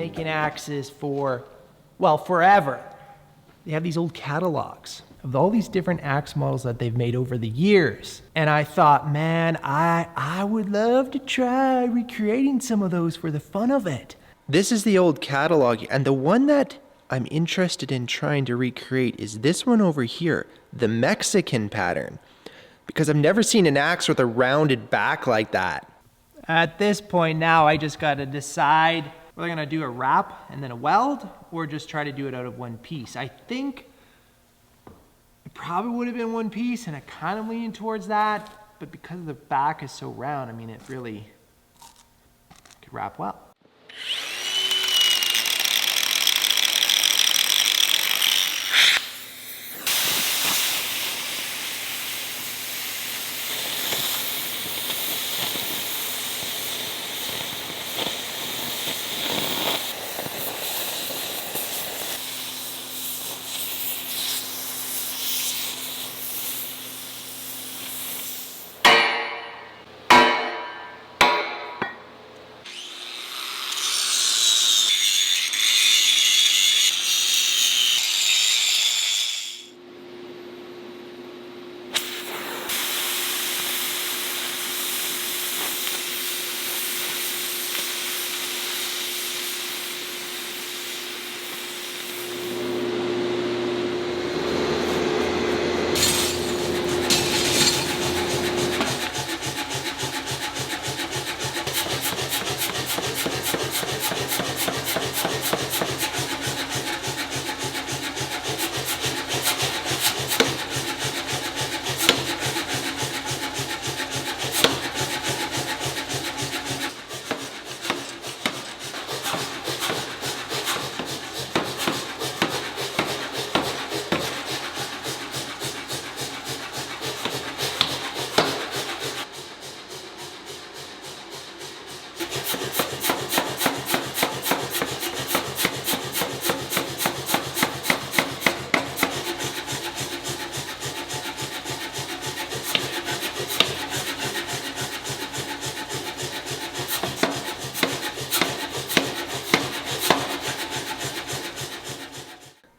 making axes for, well, forever. They have these old catalogs of all these different axe models that they've made over the years. And I thought, man, I would love to try recreating some of those for the fun of it. This is the old catalog, and the one that I'm interested in trying to recreate is this one over here, the Mexican pattern, because I've never seen an axe with a rounded back like that. At this point now, I just got to decide whether I'm going to do a wrap and then a weld, or just try to do it out of one piece. I think it probably would have been one piece, and I kind of lean towards that, but because the back is so round, I mean, it really could wrap well.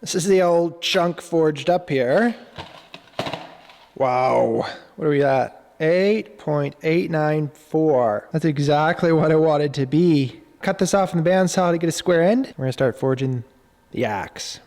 This is the old chunk forged up here. Wow, what are we at? 8.894. That's exactly what I wanted to be. Cut this off in the bandsaw to get a square end. We're gonna start forging the axe.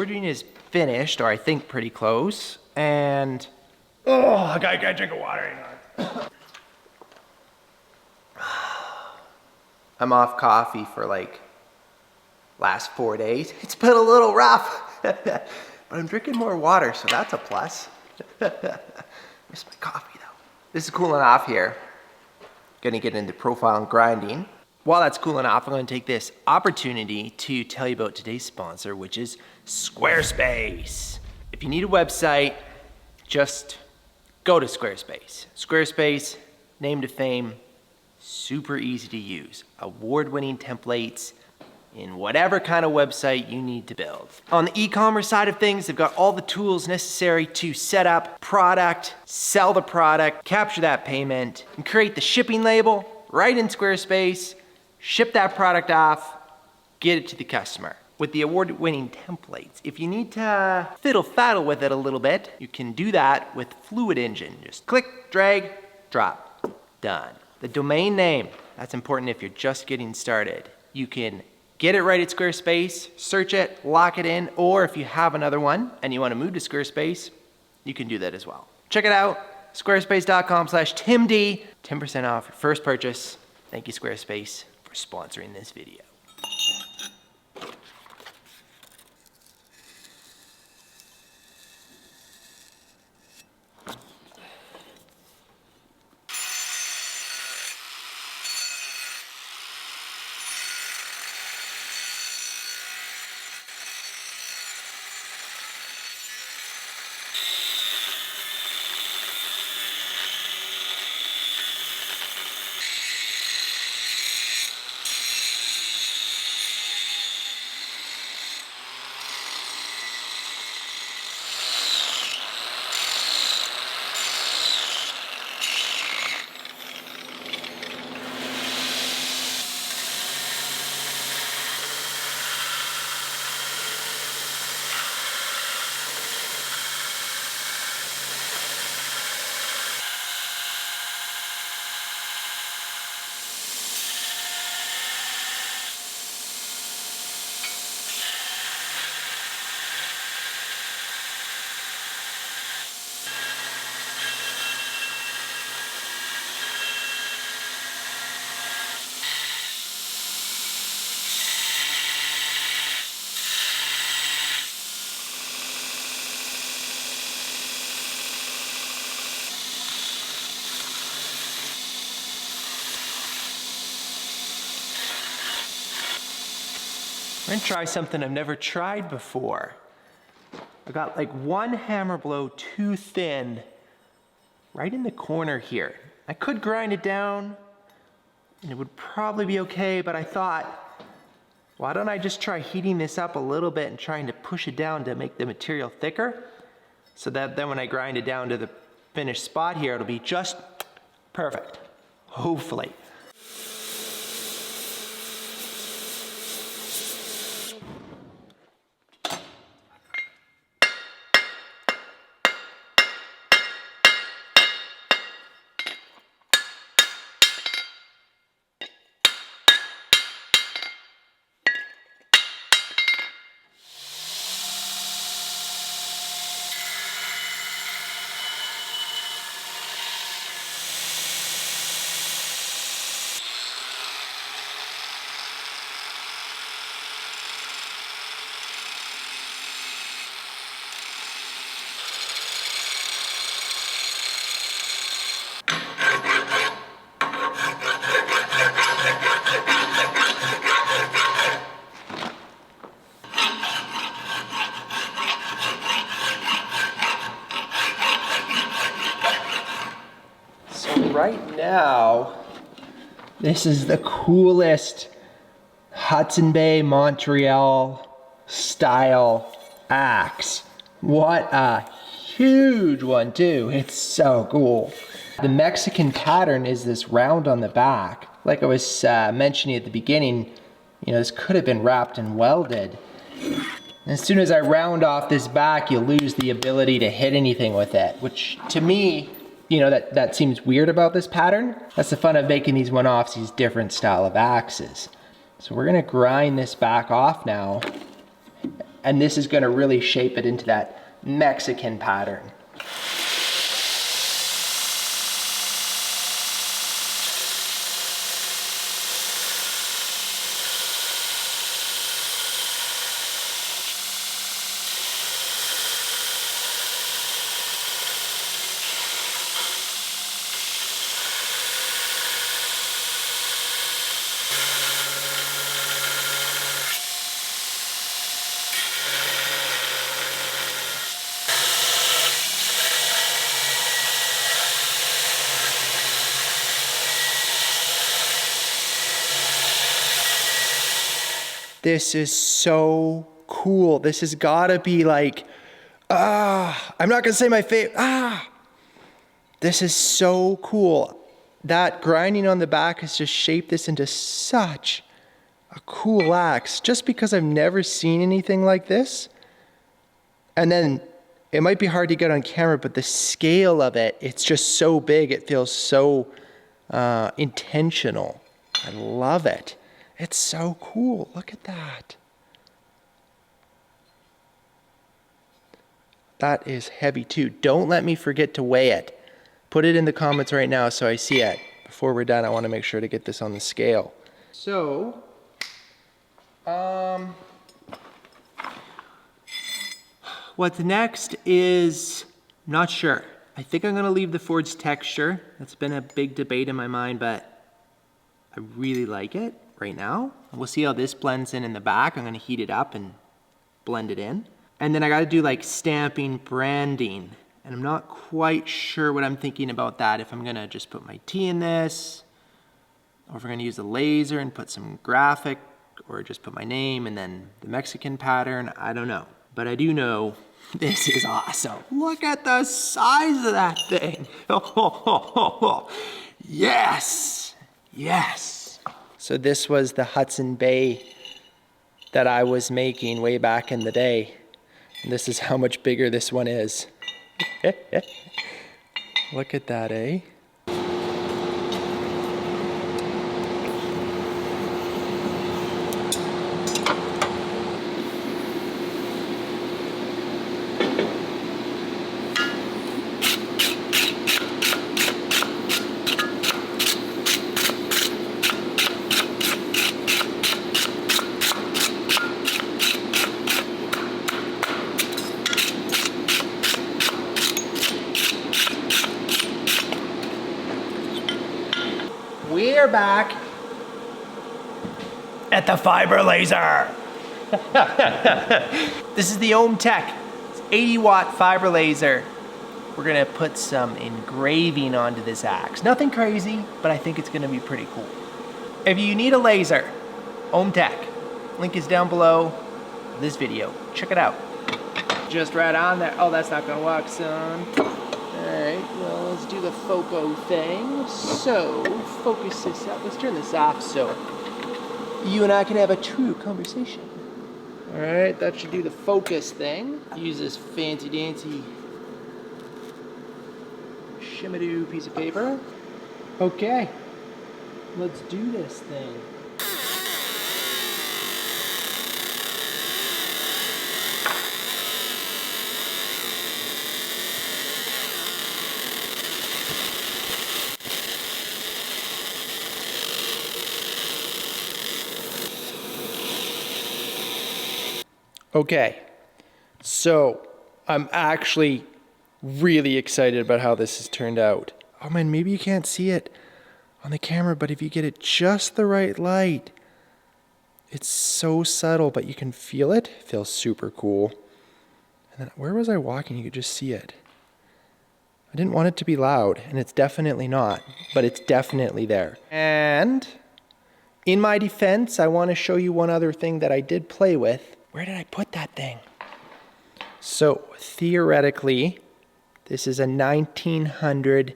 forging is finished, or I think pretty close. And, oh, I gotta drink of water. Hang on. I'm off coffee for like last 4 days. It's been a little rough, but I'm drinking more water, so that's a plus. Miss my coffee though. This is cooling off here. Gonna get into profile and grinding. While that's cooling off, I'm gonna take this opportunity to tell you about today's sponsor, which is Squarespace. If you need a website, just go to Squarespace. Squarespace, name to fame, super easy to use. Award-winning templates in whatever kind of website you need to build. On the e-commerce side of things, they've got all the tools necessary to set up product, sell the product, capture that payment, and create the shipping label right in Squarespace, ship that product off, get it to the customer. With the award-winning templates, if you need to fiddle-faddle with it a little bit, you can do that with Fluid Engine. Just click, drag, drop, done. The domain name, that's important if you're just getting started. You can get it right at Squarespace, search it, lock it in, or if you have another one and you want to move to Squarespace, you can do that as well. Check it out, squarespace.com/TimD, 10% off your first purchase. Thank you, Squarespace, for sponsoring this video. We're gonna try something I've never tried before. I got like one hammer blow too thin right in the corner here. I could grind it down and it would probably be okay, but I thought, why don't I just try heating this up a little bit and trying to push it down to make the material thicker, so that then when I grind it down to the finished spot here, it'll be just perfect, hopefully. Right now, this is the coolest Hudson Bay, Montreal style axe. What a huge one too. It's so cool. The Mexican pattern is this round on the back. Like I was mentioning at the beginning, you know, this could have been wrapped and welded. And as soon as I round off this back, you lose the ability to hit anything with it, which to me, you know, that seems weird about this pattern. That's the fun of making these one-offs, these different style of axes. So we're gonna grind this back off now. And this is gonna really shape it into that Mexican pattern. This is so cool. This has gotta be like, I'm not gonna say my favorite, this is so cool. That grinding on the back has just shaped this into such a cool axe, just because I've never seen anything like this. And then it might be hard to get on camera, but the scale of it, it's just so big. It feels so intentional. I love it. It's so cool. Look at that. That is heavy too. Don't let me forget to weigh it. Put it in the comments right now so I see it. Before we're done, I want to make sure to get this on the scale. So, what's next is, I'm not sure. I think I'm gonna leave the forged texture. That's been a big debate in my mind, but I really like it right now. We'll see how this blends in the back. I'm gonna heat it up and blend it in. And then I gotta do like stamping, branding. And I'm not quite sure what I'm thinking about that. If I'm gonna just put my T in this, or if we're gonna use a laser and put some graphic, or just put my name and then the Mexican pattern, I don't know. But I do know this is awesome. Look at the size of that thing. Yes, yes. So this was the Hudson Bay that I was making way back in the day. And this is how much bigger this one is. Look at that, eh? We're back at the fiber laser. This is the Ohm Tech. It's 80-watt fiber laser. We're gonna put some engraving onto this axe. Nothing crazy, but I think it's gonna be pretty cool. If you need a laser, Ohm Tech, link is down below this video. Check it out. Just right on there. Oh, that's not gonna work, son. Alright, well, let's do the FOCO thing. So, focus this up. Let's turn this off so you and I can have a true conversation. Alright, that should do the focus thing. Use this fancy dancy shimmadoo piece of paper. Okay, let's do this thing. Okay, so I'm actually really excited about how this has turned out. Oh man, maybe you can't see it on the camera, but if you get it just the right light, it's so subtle, but you can feel it. It feels super cool. And then where was I walking? You could just see it. I didn't want it to be loud, and it's definitely not, but it's definitely there. And in my defense, I want to show you one other thing that I did play with. Where did I put that thing? So theoretically, this is a 1900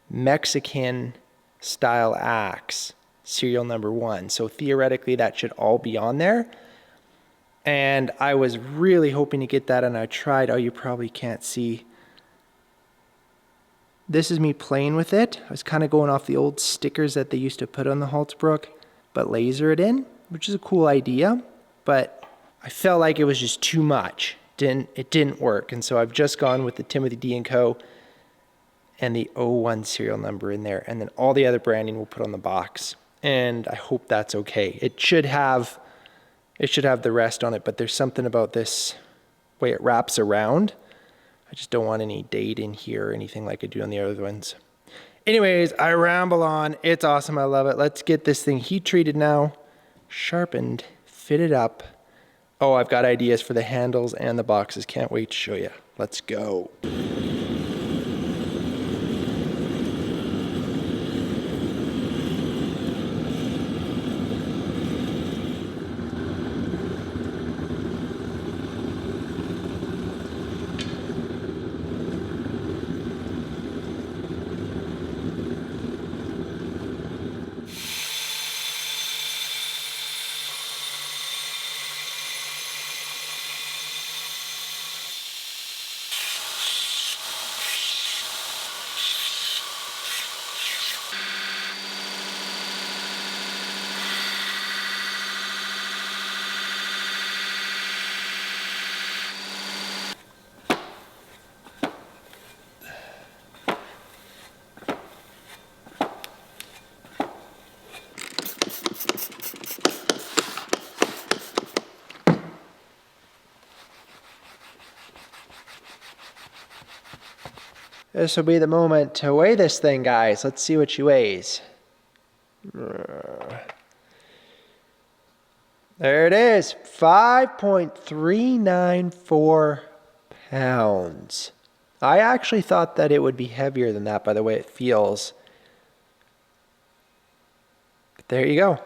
Mexican style axe, serial number 1. So theoretically that should all be on there. And I was really hoping to get that, and I tried. Oh, you probably can't see. This is me playing with it. I was kind of going off the old stickers that they used to put on the Halsbrook, but laser it in, which is a cool idea. But I felt like it was just too much. It didn't work. And so I've just gone with the Timothy D & Co. and the O1 serial number in there. And then all the other branding we'll put on the box. And I hope that's okay. It should have the rest on it, but there's something about this way it wraps around. I just don't want any date in here or anything like I do on the other ones. Anyways, I ramble on. It's awesome. I love it. Let's get this thing heat treated now, sharpened, fitted up. Oh, I've got ideas for the handles and the boxes. Can't wait to show you. Let's go. This will be the moment to weigh this thing, guys. Let's see what she weighs. There it is, 5.394 pounds. I actually thought that it would be heavier than that by the way it feels. But there you go.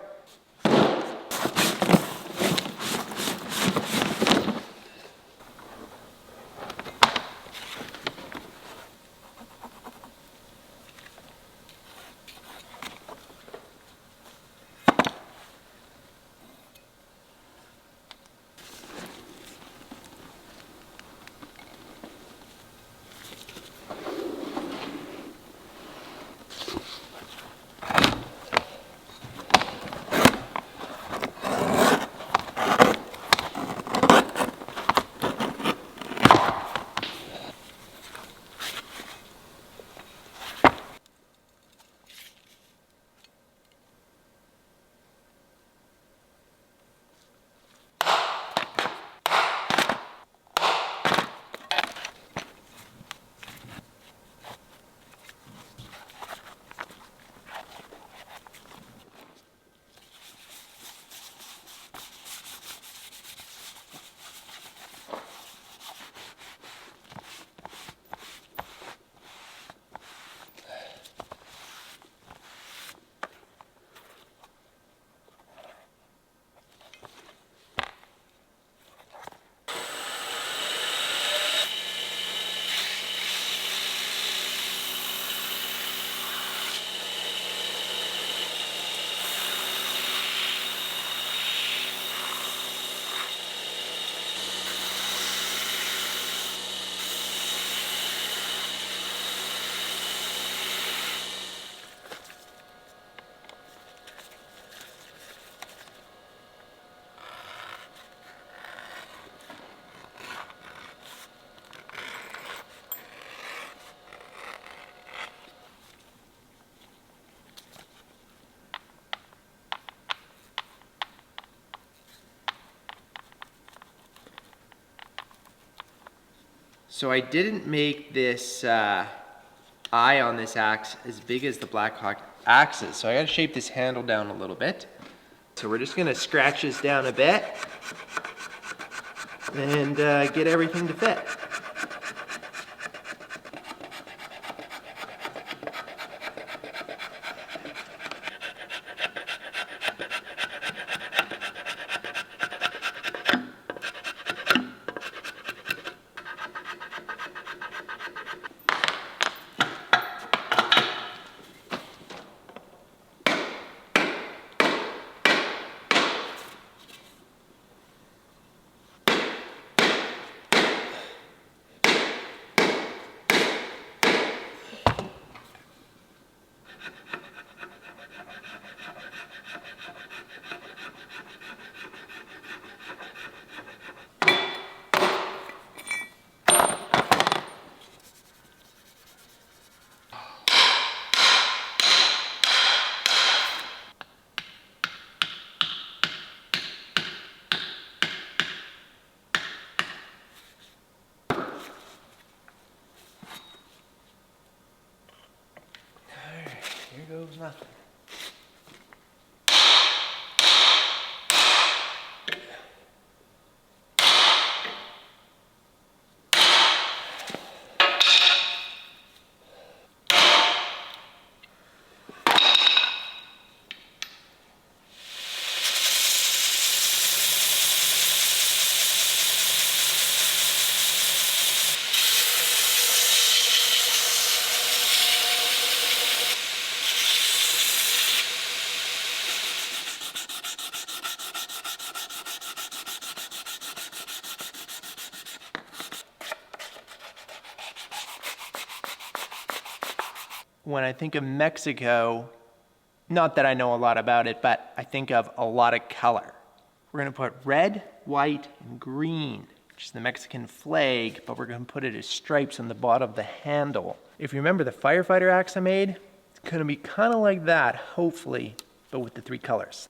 So I didn't make this eye on this axe as big as the Blackhawk axes. So I gotta shape this handle down a little bit. So we're just gonna scratch this down a bit and get everything to fit. goes nothing. When I think of Mexico, not that I know a lot about it, but I think of a lot of color. We're gonna put red, white, and green, which is the Mexican flag, but we're gonna put it as stripes on the bottom of the handle. If you remember the firefighter axe I made, it's gonna be kind of like that, hopefully, but with the 3 colors.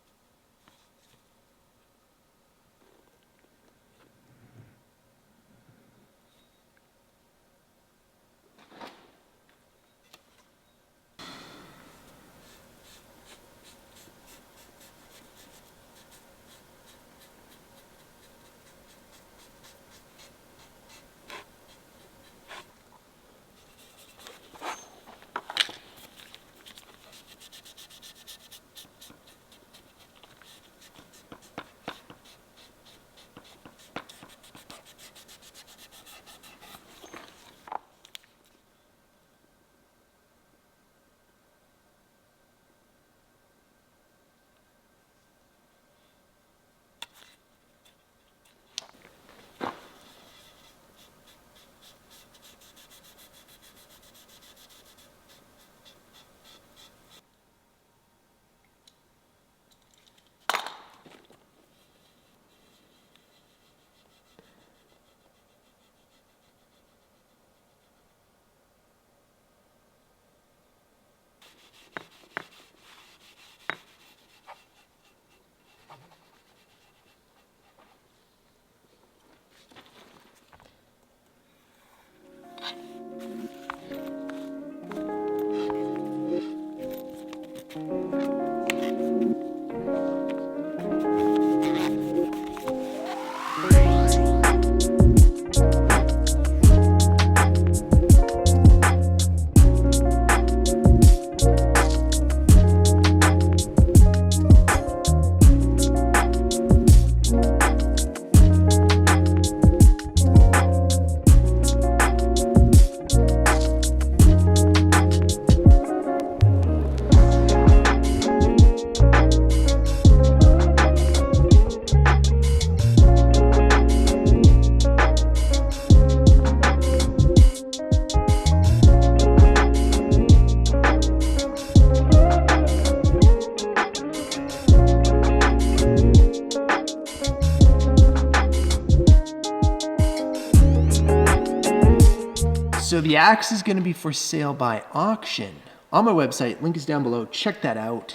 So the axe is going to be for sale by auction on my website. Link is down below. Check that out.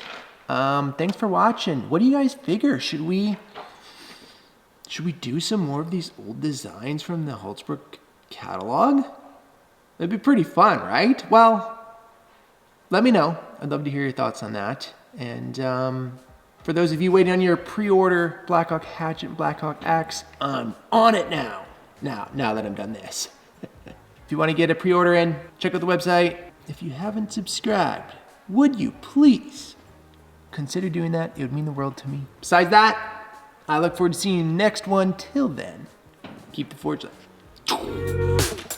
Thanks for watching. What do you guys figure? Should we do some more of these old designs from the Holtzbrook catalog? That'd be pretty fun, right? Well, let me know. I'd love to hear your thoughts on that. And for those of you waiting on your pre-order Blackhawk hatchet and Blackhawk axe, I'm on it now. Now that I'm done this. If you want to get a pre-order in, check out the website. If you haven't subscribed, would you please consider doing that? It would mean the world to me. Besides that, I look forward to seeing you next one. Till then, keep the forge lit.